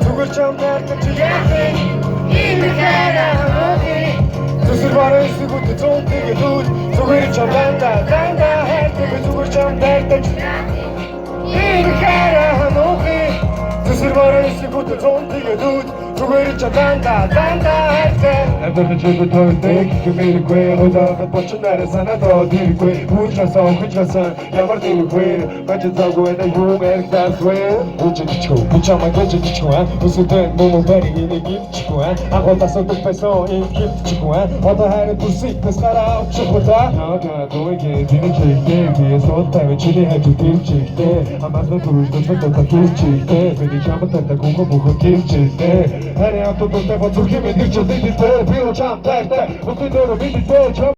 Зүгээр ч юм наартаж яахын энэ хэрэг Зүсэр барай сүгүүд зүүн тэгээд үл зүгээр ч юм дандаа хайртай зүгээр ч юм наартаж энэ хэрэг Зүсэр барай сүгүүд зүүн тэгээд үл зүгээр ч юм дандаа хайртай Амдэрч өгөх тойрдог гэмэргүй удаад бочнаар санаад дэргүй бүжгасаа хожгасаа ямар дэргүй бачцаагүй на юу мэрдасгүй бүжигчгүй бучамаа гэжичгүй өсөдөө мөн бари нэг гिचгүй агуултасаа дупэсоо ин гिचгүй одоо харин бүсик пескара чухта яа дойге динэчтэй биесотаа чили хажуу дэрчтэй амаасаа түрүүлдэж бодож дэрчтэй бид чамтай гонго бухо дэрчтэй харин автобус тавцурхи мэдэрч дэдтэй би очам тайтай өсөдөө мэдтэй